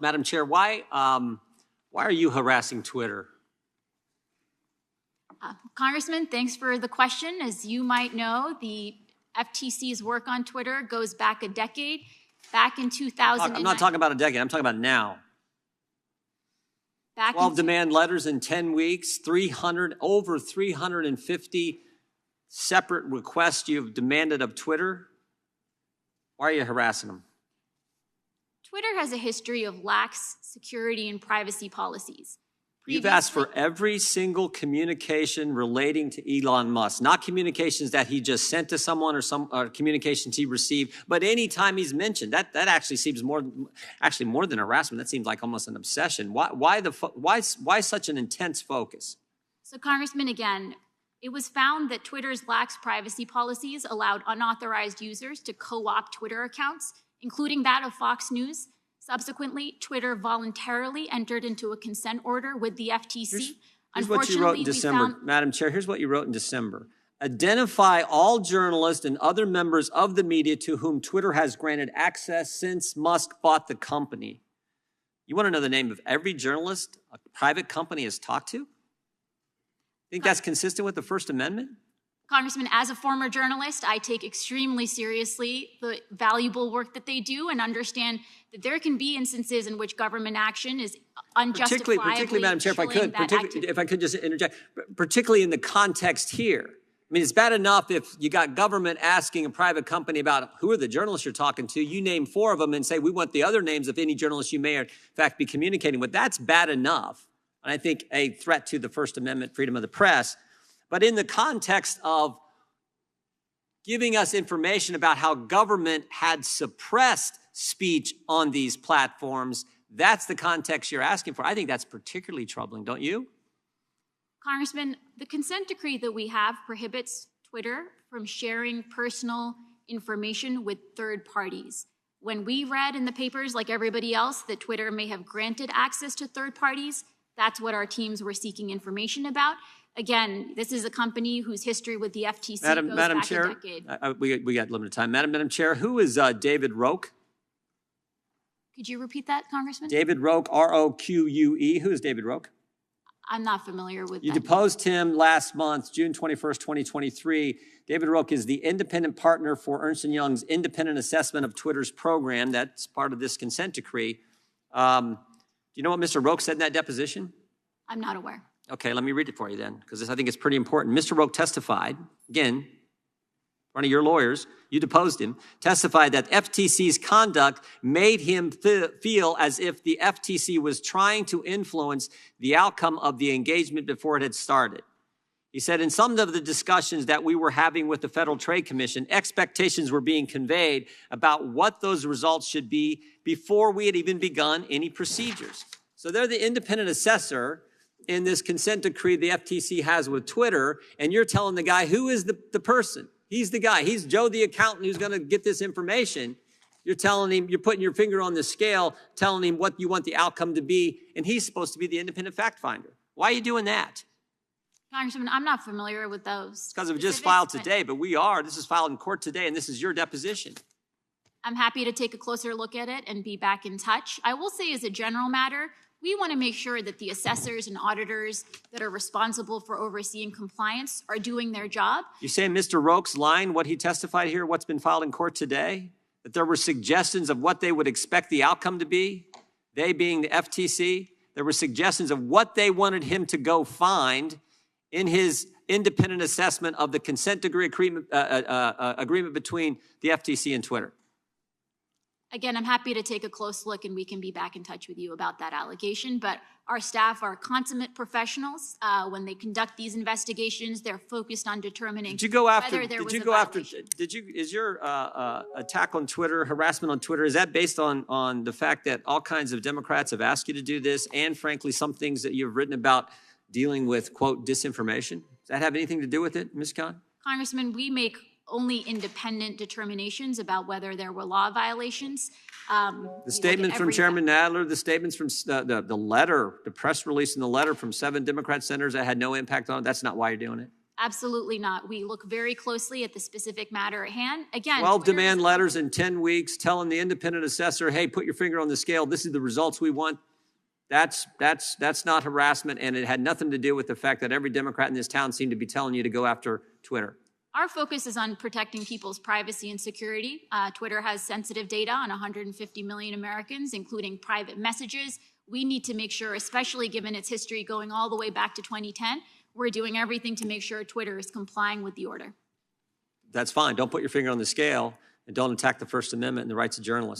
Madam Chair, why are you harassing Twitter? Congressman, thanks for the question. As you might know, the FTC's work on Twitter goes back a decade. Back in 2000, I'm not talking about a decade. I'm talking about now. 12 demand letters in 10 weeks, over 350 separate requests you've demanded of Twitter. Why are you harassing them? Twitter has a history of lax security and privacy policies. You've asked for every single communication relating to Elon Musk, not communications that he just sent to someone or communications he received, but any time he's mentioned. That actually seems more than harassment. That seems like almost an obsession. Why such an intense focus? So, Congressman, again, it was found that Twitter's lax privacy policies allowed unauthorized users to co-opt Twitter accounts, including that of Fox News. Subsequently, Twitter voluntarily entered into a consent order with the FTC. Here's what you wrote in December, Madam Chair. Here's what you wrote in December. Identify all journalists and other members of the media to whom Twitter has granted access since Musk bought the company. You want to know the name of every journalist a private company has talked to? Think that's consistent with the First Amendment? Congressman, as a former journalist, I take extremely seriously the valuable work that they do and understand that there can be instances in which government action is unjustifiably particularly, Madam Chair, if I could just interject, particularly in the context here. I mean, it's bad enough if you got government asking a private company about who are the journalists you're talking to. You name 4 of them and say, we want the other names of any journalists you may in fact be communicating with. That's bad enough. And I think a threat to the First Amendment, freedom of the press. But in the context of giving us information about how government had suppressed speech on these platforms, that's the context you're asking for. I think that's particularly troubling, don't you? Congressman, the consent decree that we have prohibits Twitter from sharing personal information with third parties. When we read in the papers, like everybody else, that Twitter may have granted access to third parties, that's what our teams were seeking information about. Again, this is a company whose history with the FTC goes back a decade. We got limited time. Madam Chair, who is David Roque? Could you repeat that, Congressman? David Roque, R-O-Q-U-E. Who is David Roque? I'm not familiar with that. You deposed him last month, June 21st, 2023. David Roque is the independent partner for Ernst & Young's independent assessment of Twitter's program. That's part of this consent decree. Do you know what Mr. Roque said in that deposition? I'm not aware. Okay, let me read it for you then, because I think it's pretty important. Mr. Roque testified, again, in front of your lawyers, you deposed him, testified that FTC's conduct made him feel as if the FTC was trying to influence the outcome of the engagement before it had started. He said, in some of the discussions that we were having with the Federal Trade Commission, expectations were being conveyed about what those results should be before we had even begun any procedures. So they're the independent assessor in this consent decree the FTC has with Twitter, and you're telling the guy who is the person. He's the guy. He's Joe the accountant who's going to get this information. You're telling him, you're putting your finger on the scale, telling him what you want the outcome to be, and he's supposed to be the independent fact finder. Why are you doing that? Congressman, I'm not familiar with those. Because it was just filed today, but we are. This is filed in court today, and this is your deposition. I'm happy to take a closer look at it and be back in touch. I will say as a general matter, we want to make sure that the assessors and auditors that are responsible for overseeing compliance are doing their job. You say Mr. Roque's line, what he testified here, what's been filed in court today, that there were suggestions of what they would expect the outcome to be, they being the FTC. There were suggestions of what they wanted him to go find in his independent assessment of the consent decree agreement between the FTC and Twitter. Again, I'm happy to take a close look and we can be back in touch with you about that allegation, but our staff are consummate professionals. When they conduct these investigations, they're focused on determining whether there was a violation. Is your attack on Twitter, harassment on Twitter, is that based on the fact that all kinds of Democrats have asked you to do this and frankly, some things that you've written about dealing with, quote, disinformation? Does that have anything to do with it, Ms. Khan? Congressman, we make only independent determinations about whether there were law violations. The statement from Chairman Nadler, the statements from the letter, the press release and the letter from 7 Democrat senators that had no impact on it, that's not why you're doing it? Absolutely not. We look very closely at the specific matter at hand. Again, 12 Twitter demand is- letters in 10 weeks telling the independent assessor, hey, put your finger on the scale. This is the results we want. That's not harassment, and it had nothing to do with the fact that every Democrat in this town seemed to be telling you to go after Twitter. Our focus is on protecting people's privacy and security. Twitter has sensitive data on 150 million Americans, including private messages. We need to make sure, especially given its history going all the way back to 2010, we're doing everything to make sure Twitter is complying with the order. That's fine. Don't put your finger on the scale, and don't attack the First Amendment and the rights of journalists.